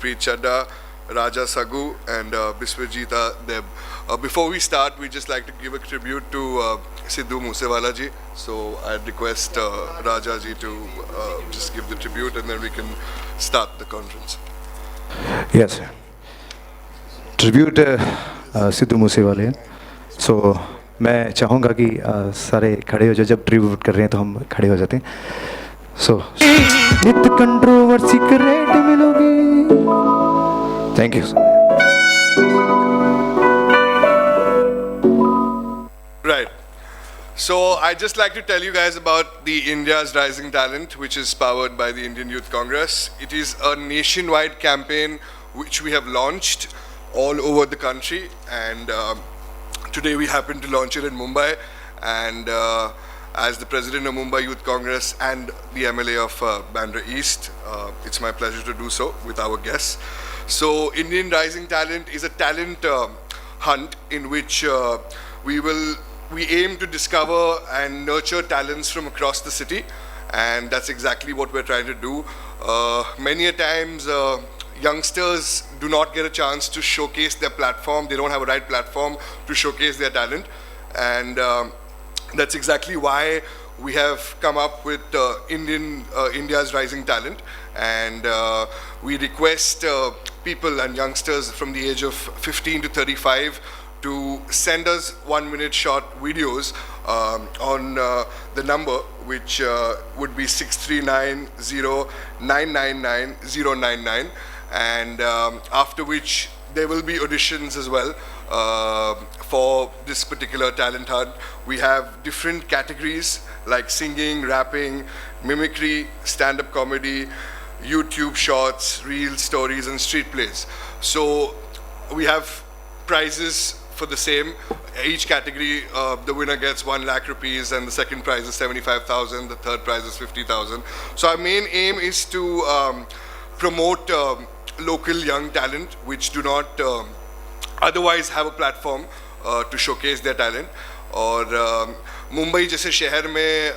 Preet Chadda, Raja Sagu, and Biswajita Deb. Before we start, we just like to give a tribute to Sidhu Moosewala ji. So I'd request Raja ji to just give the tribute, and then we can start the conference. Yes, tribute Sidhu मूसेवाले. So मैं चाहूँगा कि सारे खड़े हो जाए. जब tribute कर रहे हैं तो हम खड़े हो जाते हैं. So नित कंट्रोवर्सी क्रिएट मिलोगी. Thank you. Right. So I'd just like to tell you guys about the India's Rising Talent, which is powered by the Indian Youth Congress. It is a nationwide campaign which we have launched all over the country, and today we happen to launch it in Mumbai, and as the president of Mumbai Youth Congress and the MLA of Bandra East, it's my pleasure to do so with our guests. So Indian Rising Talent is a talent hunt in which we aim to discover and nurture talents from across the city, and that's exactly what we're trying to do. Many a times youngsters do not get a chance to showcase their platform. They don't have a right platform to showcase their talent, and that's exactly why we have come up with India's Rising Talent, and we request people and youngsters from the age of 15 to 35 to send us 1-minute short videos on the number, which would be 6390999 and after which there will be auditions as well for this particular talent hunt. We have different categories like singing, rapping, mimicry, stand-up comedy, YouTube shorts, reels, stories, and street plays. So we have prizes for the same. Each category, the winner gets 1 lakh rupees, and the second prize is 75,000. The third prize is 50,000. So our main aim is to promote local young talent which do not otherwise have a platform to showcase their talent. और मुंबई जैसे शहर में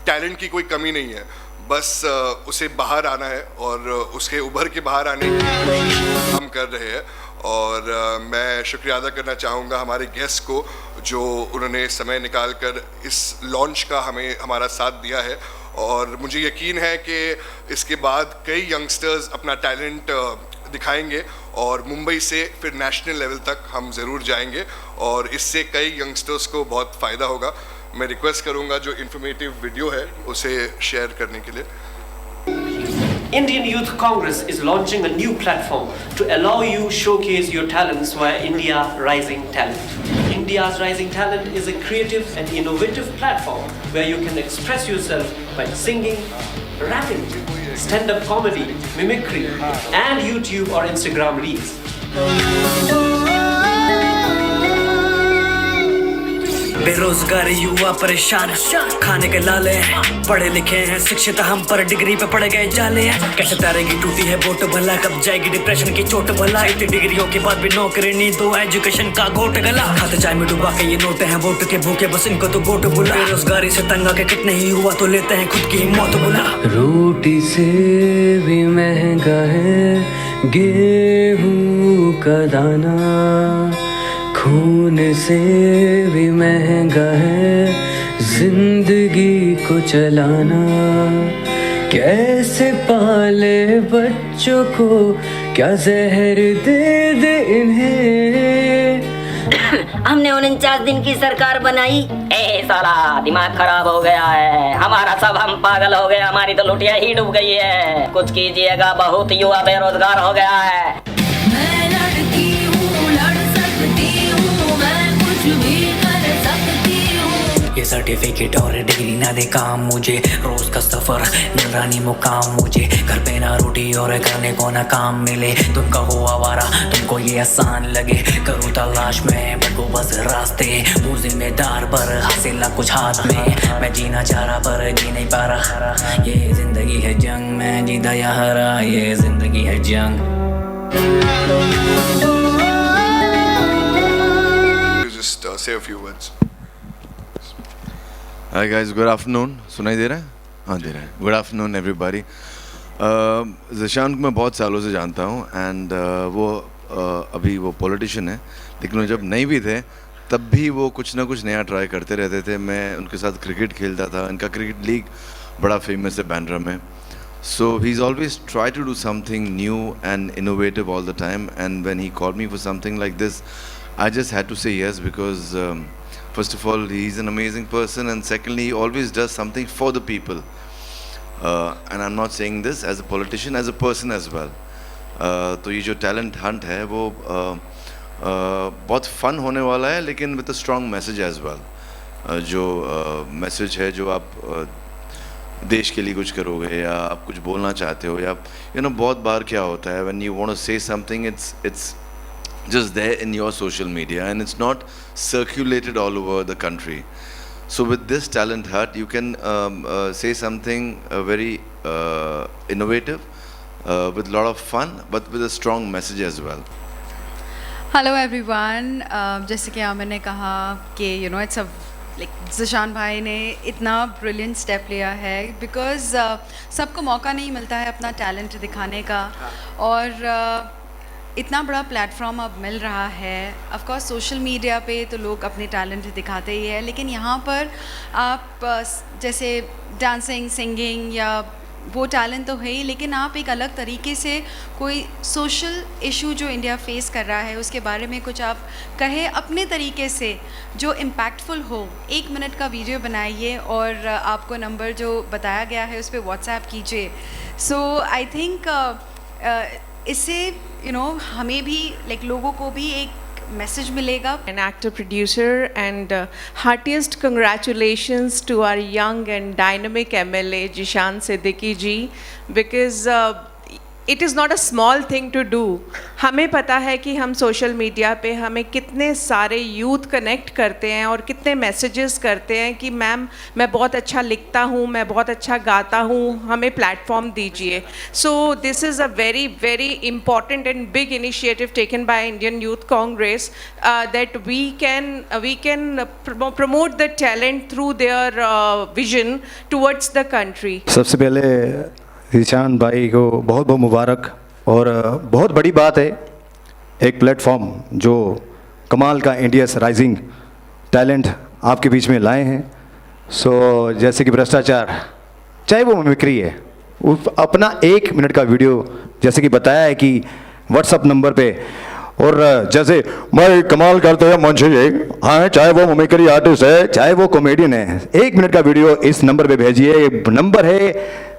talent की कोई कमी नहीं है, बस उसे बाहर आना है और उसके उभर के बाहर आने की हम कर रहे हैं. और मैं शुक्रिया अदा करना चाहूँगा हमारे गेस्ट को जो उन्होंने समय निकाल कर इस लॉन्च का हमारा साथ दिया है. और मुझे यकीन है कि इसके बाद कई यंगस्टर्स अपना टैलेंट दिखाएंगे और मुंबई से फिर नेशनल लेवल तक हम ज़रूर जाएंगे और इससे कई यंगस्टर्स को बहुत फ़ायदा होगा. मैं रिक्वेस्ट करूंगा जो इन्फॉर्मेटिव वीडियो है उसे शेयर करने के लिए. Indian Youth Congress is launching a new platform to allow you showcase your talents via India Rising Talent. India's Rising Talent is a creative and innovative platform where you can express yourself by singing, rapping, stand-up comedy, mimicry, and YouTube or Instagram reels. बेरोजगार युवा परेशान, खाने के लाले हैं, पढ़े लिखे हैं, शिक्षित हम पर डिग्री पे पड़ गए जाले हैं. कैसे तारेगी टूटी है बोट भला, कब जाएगी डिप्रेशन की चोट भला. इतनी डिग्रियों के बाद भी नौकरी नहीं, दो एजुकेशन का घोट गला. खाते चाय में डुबा के ये नोट हैं वोट के भूखे, बस इनको तो गोट बुला. बेरोजगारी से तंग आके कितने ही युवा तो लेते हैं खुद की मौत बुला. रोटी से भी महंगा है गेहूं का दाना, खून से भी महंगा है जिंदगी को चलाना. कैसे पाले बच्चों को, क्या जहर दे दे इन्हें. हमने 49 दिन की सरकार बनाई. ए साला दिमाग खराब हो गया है हमारा, सब हम पागल हो गए, हमारी तो लुटिया ही डूब गई है. कुछ कीजिएगा, बहुत युवा बेरोजगार हो गया है. मैं लड़की हूँ, लड़ सकती हूँ, मैं कुछ भी कर सकती हूँ. ये सर्टिफिकेट और डिग्री ना दे काम मुझे, रोज का सफर निगरानी मुकाम मुझे. घर पे ना रोटी और करने को ना काम मिले, तुम कहो आवारा तुमको ये आसान लगे. करूँ तलाश में बटको बस रास्ते, हूँ जिम्मेदार पर हासिल ना कुछ हाथ में. मैं जीना चाह रहा पर जी नहीं पा रहा, ये जिंदगी है जंग, मैं जीता या हरा, ये जिंदगी है जंग. Just say a few words. Hi guys, good afternoon. सुनाई दे रहा है? हाँ, दे रहा है. Good afternoon everybody. ज़ीशान को मैं बहुत सालों से जानता हूँ एंड वो अभी वो पॉलिटिशियन है, लेकिन वो जब नहीं भी थे तब भी वो कुछ ना कुछ नया ट्राई करते रहते थे. मैं उनके साथ क्रिकेट खेलता था. इनका क्रिकेट लीग बड़ा फेमस है बैंड्रा में. So he's always tried to do something new and innovative all the time, and when he called me for something like this, I just had to say yes because first of all he's an amazing person, and secondly he always does something for the people. And I'm not saying this as a politician, as a person as well. तो ये जो talent hunt है वो बहुत fun होने वाला है, लेकिन with a strong message as well. जो message है जो आप देश के लिए कुछ करोगे या आप कुछ बोलना चाहते हो, या बहुत बार क्या होता है when you want to say something, it's just there in your social media and it's not circulated all over the country. So with this talent hunt you can say something very innovative with a lot of fun but with a strong message as well. Hello everyone. जैसे कि आमिर ने कहा कि it's a like Zeeshan भाई ने इतना brilliant step लिया है बिकॉज़ सबको मौका नहीं मिलता है अपना टैलेंट दिखाने का, और इतना बड़ा प्लेटफॉर्म अब मिल रहा है. ऑफ कोर्स सोशल मीडिया पे तो लोग अपने टैलेंट दिखाते ही है, लेकिन यहाँ पर आप जैसे डांसिंग, सिंगिंग या वो टैलेंट तो है ही, लेकिन आप एक अलग तरीके से कोई सोशल इशू जो इंडिया फेस कर रहा है उसके बारे में कुछ आप कहे अपने तरीके से जो इम्पैक्टफुल हो. 1 मिनट का वीडियो बनाइए और आपको नंबर जो बताया गया है उस पर व्हाट्सएप कीजिए. सो आई थिंक इससे हमें भी लाइक लोगों को भी एक मैसेज मिलेगा. An actor, producer, and heartiest congratulations to our young and dynamic MLA Zishan Siddiqui ji, because it is not a small thing to do. हमें पता है कि हम सोशल मीडिया पे हमें कितने सारे यूथ कनेक्ट करते हैं और कितने मैसेजेस करते हैं कि मैम मैं बहुत अच्छा लिखता हूँ, मैं बहुत अच्छा गाता हूँ, हमें प्लेटफॉर्म दीजिए. So this is a very very important and big initiative taken by Indian youth Congress that we can promote the talent through their vision towards the country. सबसे पहले ज़ीशान भाई को बहुत बहुत मुबारक, और बहुत बड़ी बात है एक प्लेटफॉर्म जो कमाल का इंडियाज़ राइजिंग टैलेंट आपके बीच में लाए हैं. सो जैसे कि भ्रष्टाचार, चाहे वो मिमिक्री है, अपना 1 मिनट का वीडियो जैसे कि बताया है कि व्हाट्सअप नंबर पे, और जैसे मैं कमाल करते हैं मुंशी जी, हाँ, चाहे वो मिमिक्री आर्टिस्ट है चाहे वो कॉमेडियन है, 1 मिनट का वीडियो इस नंबर पे भेजिए. नंबर है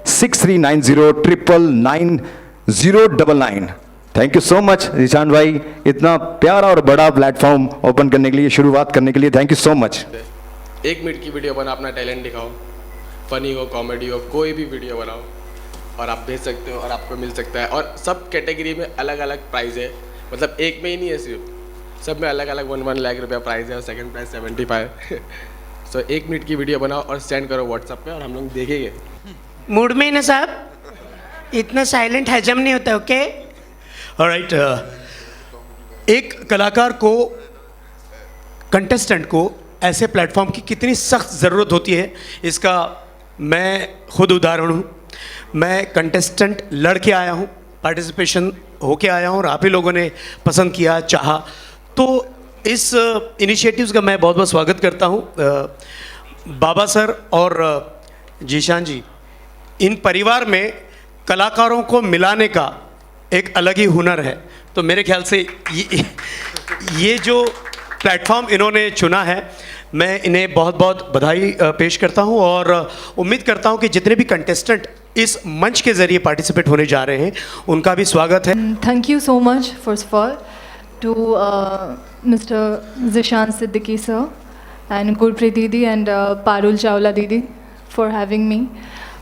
6390999099. Thank you so much Zeeshan भाई, इतना प्यारा और बड़ा प्लेटफॉर्म ओपन करने के लिए, शुरुआत करने के लिए. Thank you so much. 1 minute की वीडियो बना, अपना टैलेंट दिखाओ, फनी हो, कॉमेडी हो, कोई भी वीडियो बनाओ और आप भेज सकते हो और आपको मिल सकता है. और सब कैटेगरी में अलग अलग प्राइस है, मतलब एक में ही नहीं है, सिर्फ सब में अलग अलग 1 लाख रुपया प्राइस है और सेकंड प्राइस 75. सो 1 मिनट की वीडियो बनाओ और सेंड करो व्हाट्सएप पे और हम लोग देखेंगे. मूड में ना साहब, इतना साइलेंट हजम नहीं होता. Okay, alright. एक कलाकार को, कंटेस्टेंट को ऐसे प्लेटफॉर्म की कितनी सख्त ज़रूरत होती है, इसका मैं खुद उदाहरण हूँ. मैं कंटेस्टेंट लड़ के आया हूँ, पार्टिसिपेशन होके आया हूँ और आप ही लोगों ने पसंद किया, चाहा. तो इस इनिशिएटिव्स का मैं बहुत बहुत स्वागत करता हूँ. बाबा सर और ज़ीशान जी, इन परिवार में कलाकारों को मिलाने का एक अलग ही हुनर है. तो मेरे ख्याल से ये जो प्लेटफॉर्म इन्होंने चुना है, मैं इन्हें बहुत बहुत बधाई पेश करता हूं और उम्मीद करता हूं कि जितने भी कंटेस्टेंट इस मंच के ज़रिए पार्टिसिपेट होने जा रहे हैं उनका भी स्वागत है. Thank you so much first of all to mister Zeeshan Siddiqui sir and Gurpreet Didi and Parul Chawla Didi for having me,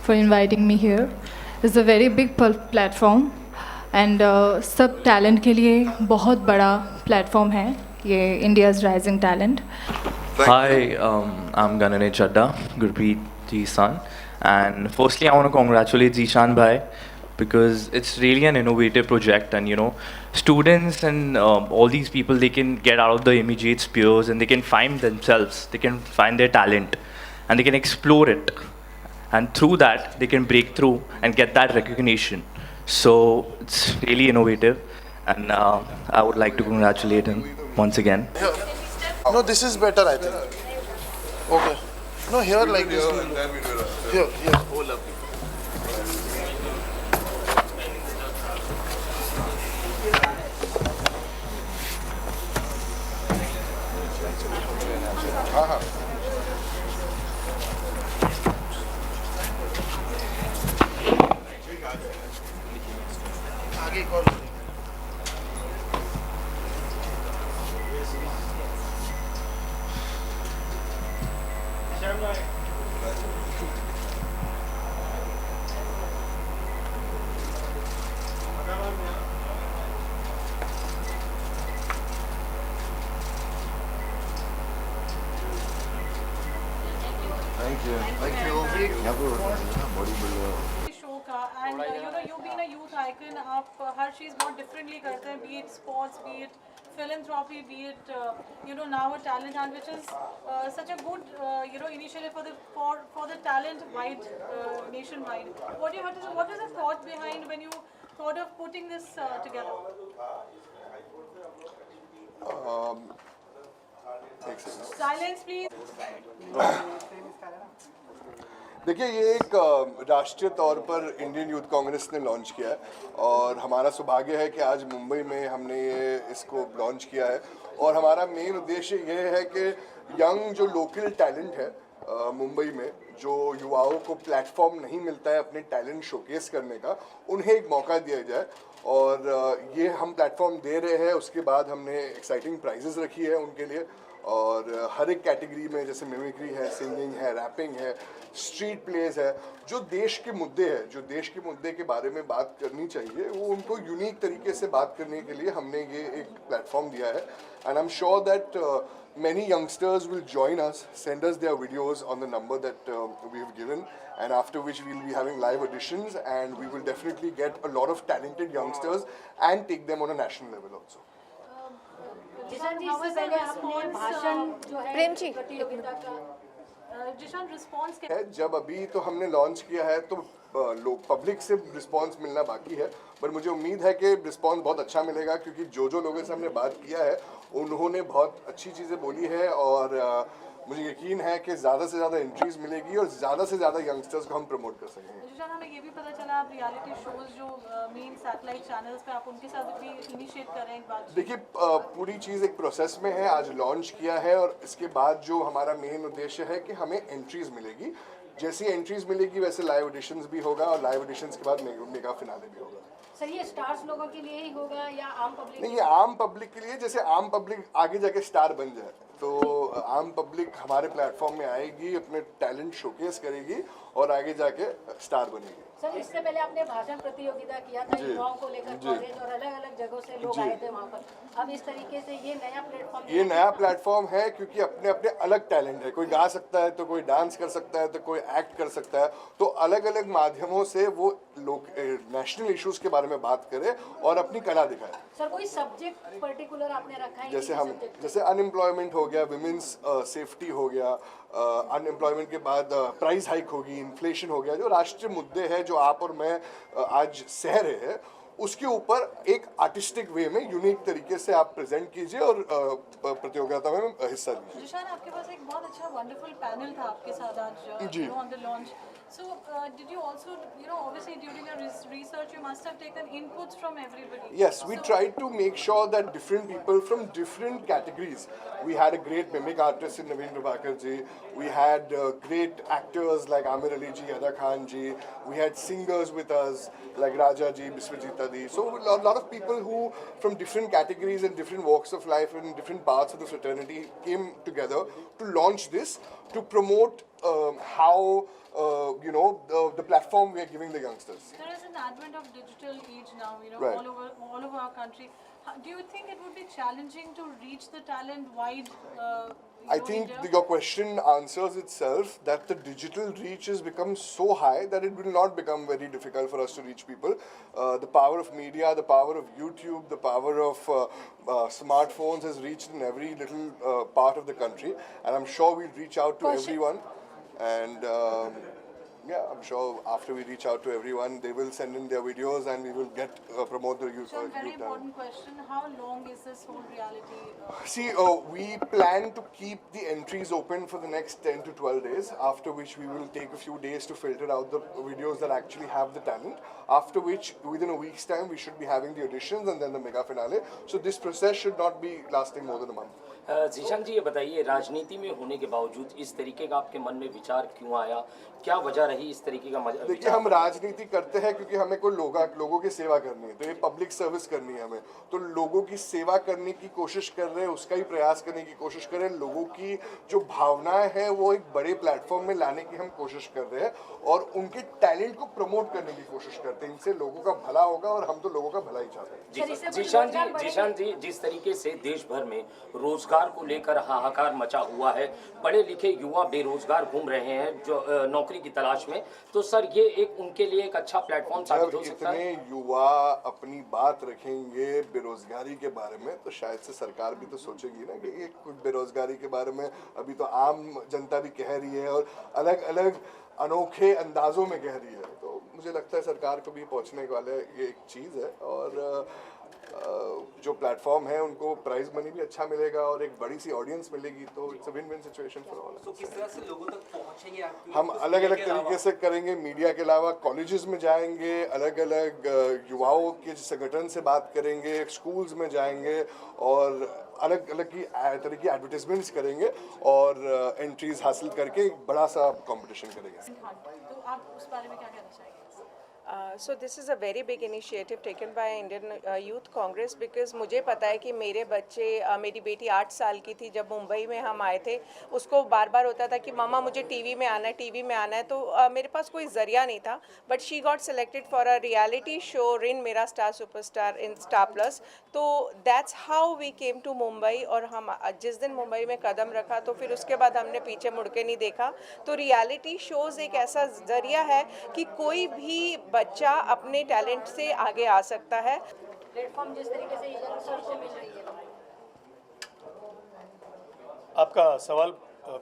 for inviting me here. It's a very big platform and सब talent के लिए बहुत बड़ा platform है ये India's Rising Talent. Hi, I'm Ganane Chadda, Gurpreet ji's son, and firstly I want to congratulate Zishan bhai because it's really an innovative project, and students and all these people, they can get out of the immediate spheres and they can find themselves, they can find their talent, and they can explore it, and through that they can break through and get that recognition. So it's really innovative, and I would like to congratulate him once again. No, this is better, I think. Okay. No, here like this. Here, here. Oh, lovely. आगे एक और show का and you know you been a youth icon आप हर चीज़ बहुत differently करते हैं be it sports be it philanthropy be it you know now a talent hunt which is such a good you know initiative for the talent wide nationwide. What is the thought behind when you thought of putting this together? Silence please. देखिए, ये एक राष्ट्रीय तौर पर Indian youth Congress ने launch किया है और हमारा सौभाग्य है कि आज मुंबई में हमने इसको लॉन्च किया है और हमारा मेन उद्देश्य ये है कि यंग जो लोकल टैलेंट है मुंबई में, जो युवाओं को प्लेटफॉर्म नहीं मिलता है अपने टैलेंट शोकेस करने का, उन्हें एक मौका दिया जाए और ये हम प्लेटफॉर्म दे रहे हैं। उसके बाद हमने एक्साइटिंग प्राइजेस रखी है उनके लिए और हर एक कैटेगरी में, जैसे मिमिक्री है, सिंगिंग है, रैपिंग है, स्ट्रीट प्लेज है, जो देश के मुद्दे हैं, जो देश के मुद्दे के बारे में बात करनी चाहिए, वो उनको यूनिक तरीके से बात करने के लिए हमने ये एक प्लेटफॉर्म दिया है। And I am sure that many youngsters will join us, send us their videos on the number that we have given, and after which we will be having live auditions and we will definitely get a lot of talented youngsters and take them on a national level also. Zeeshan ji, इससे पहले आपने भाषण जो है प्रेम जी प्रतियोगिता का Zeeshan response है, जब अभी तो हमने लॉन्च किया है तो लोग पब्लिक से रिस्पांस मिलना बाकी है, पर मुझे उम्मीद है कि रिस्पांस बहुत अच्छा मिलेगा क्योंकि जो लोगों से हमने बात किया है उन्होंने बहुत अच्छी चीज़ें बोली है और मुझे यकीन है कि ज़्यादा से ज़्यादा एंट्रीज मिलेगी और ज़्यादा से ज़्यादा यंगस्टर्स को हम प्रमोट कर सकेंगे। जिशान, हमें ये भी पता चला आप रियलिटी शोज जो मेन सैटेलाइट चैनल्स पे आप उनके साथ भी इनिशिएट कर रहे हैं एक बात। देखिए, पूरी चीज़ एक प्रोसेस में है, आज लॉन्च किया है और इसके बाद जो हमारा मेन उद्देश्य है कि हमें एंट्रीज मिलेगी, जैसी एंट्रीज मिलेगी वैसे लाइव ऑडिशंस भी होगा और लाइव ऑडिशंस के बाद मेगा फिनाले भी होगा। सर, ये स्टार्स लोगों के लिए ही होगा या आम पब्लिक? नहीं, ये आम पब्लिक के लिए, जैसे आम पब्लिक आगे जाके स्टार बन जाए तो आम पब्लिक हमारे प्लेटफॉर्म में आएगी, अपने टैलेंट शोकेस करेगी और आगे जाके स्टार बनेगी। सर, इससे पहले आपने भाषण प्रतियोगिता किया था युवाओं को लेकर, कॉलेज और अलग अलग जगहों से लोग आए थे वहाँ पर। अब इस तरीके से ये नया प्लेटफॉर्म है क्योंकि अपने अपने अलग टैलेंट है, कोई गा सकता है तो कोई डांस कर सकता है तो कोई एक्ट कर सकता है, तो अलग अलग माध्यमों से वो लोग नेशनल इश्यूज के बारे में बात करे और अपनी कला दिखाए। सर, कोई सब्जेक्ट पर्टिकुलर आपने रखा है? जैसे अनएम्प्लॉयमेंट हो गया, विमेंस सेफ्टी हो गया, अनएम्प्लॉयमेंट के बाद प्राइस हाइक होगी, इन्फ्लेशन हो गया, जो राष्ट्रीय मुद्दे हैं जो आप और मैं आज सह रहे हैं, उसके ऊपर एक आर्टिस्टिक वे में यूनिक तरीके से आप प्रेजेंट कीजिए और प्रतियोगिता में हिस्सा लीजिए। जिशान, आपके पास एक बहुत अच्छा वंडरफुल पैनल था आपके साथ आज on the launch. So did you also, you know, obviously during your research you must have taken inputs from everybody. Yes, we tried to make sure that different people from different categories. We had a great mimic artist in Naveen Prabhakar ji. We had great actors like Amir Ali ji, Ada Khan ji. We had singers with us like Raja ji, Biswajit Adi. So a lot of people who from different categories and different walks of life and different parts of the fraternity came together to launch this, to promote how you know the platform we are giving the youngsters. There is an advent of digital age now, you know, Right. all over our country. Do you think it would be challenging to reach the talent wide? I think your question answers itself that the digital reach has become so high that it will not become very difficult for us to reach people. The power of media, the power of YouTube, the power of smartphones has reached in every little part of the country, and I'm sure we'll reach out to everyone. and yeah, I'm sure after we reach out to everyone, they will send in their videos and we will get promote the youth. So, very important question: how long is this whole reality? See, we plan to keep the entries open for the next 10 to 12 days, after which we will take a few days to filter out the videos that actually have the talent, after which within a week's time we should be having the auditions and then the mega finale. So this process should not be lasting more than a month. Zeeshan ji, ये बताइए, राजनीति में होने के बावजूद इस तरीके का आपके मन में विचार क्यों आया? क्या वजह रही इस तरीके का? देखिए, हम राजनीति करते हैं क्योंकि हमें कोई लोगों की सेवा करनी है, तो ये पब्लिक सर्विस करनी है हमें, तो लोगों की सेवा करने की कोशिश कर रहे हैं, उसका ही प्रयास करने की कोशिश कर रहे हैं। लोगों की जो भावनाएं हैं वो एक बड़े प्लेटफॉर्म में लाने की हम कोशिश कर रहे हैं और उनके टैलेंट को प्रमोट करने की कोशिश करते हैं। इनसे लोगों का भला होगा और हम तो लोगों का भला ही चाहते हैं। जीशान जी, जिस तरीके से देश भर में रोजगार को लेकर हाहाकार मचा हुआ है, पढ़े लिखे युवा बेरोजगार घूम रहे हैं जो नौकरी की तलाश में, तो सर ये एक उनके लिए एक अच्छा प्लेटफॉर्म साबित हो सकता है। इतने युवा अपनी बात रखेंगे बेरोजगारी के बारे में, तो शायद से सरकार भी तो सोचेगी ना कि ये कुछ बेरोजगारी के बारे में अभी तो आम जनता भी कह रही है और अलग अलग अनोखे अंदाजों में कह रही है। तो मुझे लगता है सरकार को भी पहुंचने वाले ये एक चीज़ है और जो प्लेटफॉर्म है उनको प्राइज मनी भी अच्छा मिलेगा और एक बड़ी सी ऑडियंस मिलेगी, तो it's a win win situation for all. तो किस तरह से लोगों तक पहुंचेंगे आप? हम अलग अलग तरीके से करेंगे। मीडिया के अलावा कॉलेजेस में जाएंगे, अलग अलग युवाओं के संगठन से बात करेंगे, स्कूल्स में जाएंगे और अलग अलग की तरह की एडवर्टाइजमेंट्स करेंगे और एंट्रीज हासिल करके एक बड़ा सा कंपटीशन करेंगे। तो आप उस बारे में क्या कहना चाहेंगे? So this is a very big initiative taken by Indian Youth Congress because मुझे पता है कि मेरे बच्चे, मेरी बेटी 8 साल की थी जब मुंबई में हम आए थे, उसको बार बार होता था कि मामा मुझे टीवी में आना है, टीवी में आना है, तो मेरे पास कोई ज़रिया नहीं था, but she got selected for a reality show Rin Mera star superstar in Star Plus. तो that's how we came to Mumbai और हम जिस दिन मुंबई में कदम रखा तो फिर उसके बाद हमने पीछे मुड़ के नहीं देखा। तो रियलिटी शोज़ एक ऐसा ज़रिया है कि कोई भी बच्चा अपने टैलेंट से आगे आ सकता है। प्लेटफॉर्म जिस तरीके से यंगस्टर्स को मिल रही है, आपका सवाल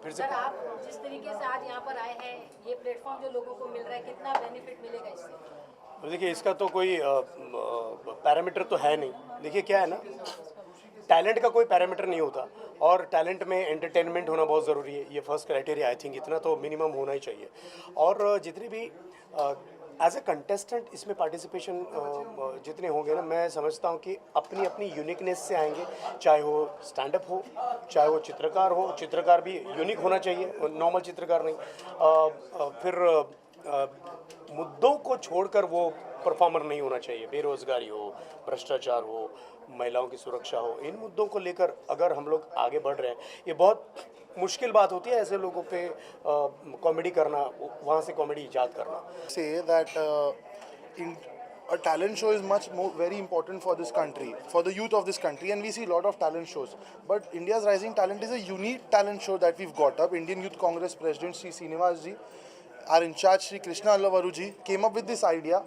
फिर से? सर, आप जिस तरीके से आज यहाँ पर आए हैं, ये प्लेटफॉर्म जो लोगों को मिल रहा है, कितना बेनिफिट मिलेगा इससे? देखिए, इसका तो कोई पैरामीटर तो है नहीं। देखिए क्या है ना, टैलेंट का कोई पैरामीटर नहीं होता और टैलेंट में एंटरटेनमेंट होना बहुत ज़रूरी है। ये फर्स्ट क्राइटेरिया आई थिंक इतना तो मिनिमम होना ही चाहिए। और जितने भी एज ए कंटेस्टेंट इसमें पार्टिसिपेशन जितने होंगे ना, मैं समझता हूँ कि अपनी अपनी यूनिकनेस से आएंगे, चाहे वो स्टैंड अप हो, चाहे वो चित्रकार हो। चित्रकार भी यूनिक होना चाहिए, नॉर्मल चित्रकार नहीं। फिर मुद्दों को छोड़कर वो परफॉर्मर नहीं होना चाहिए। बेरोजगारी हो, भ्रष्टाचार हो, महिलाओं की सुरक्षा हो, इन मुद्दों को लेकर अगर हम लोग आगे बढ़ रहे हैं, ये बहुत मुश्किल बात होती है ऐसे लोगों पे कॉमेडी करना, वहाँ से कॉमेडी ईजाद करना। Say that a talent show is very important for this country, for the youth of this country, and we see a lot of talent shows. But India's Rising Talent is a unique talent show that we've got up. Indian Youth Congress President Sri Srinivas ji, our in charge Sri Krishna Allavaru ji, came up with this idea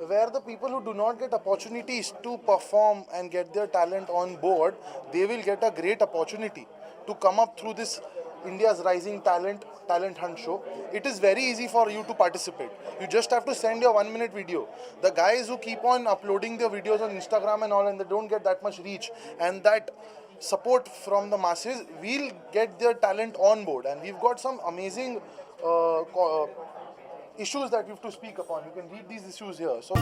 where the people who do not get opportunities to perform and get their talent on board, they will get a great opportunity to come up through this India's Rising Talent Hunt show. It is very easy for you to participate. You just have to send your 1-minute video. The guys who keep on uploading their videos on Instagram and all, and they don't get that much reach and that support from the masses, will get their talent on board. And we've got some amazing issues that we have to speak upon. You can read these issues here. So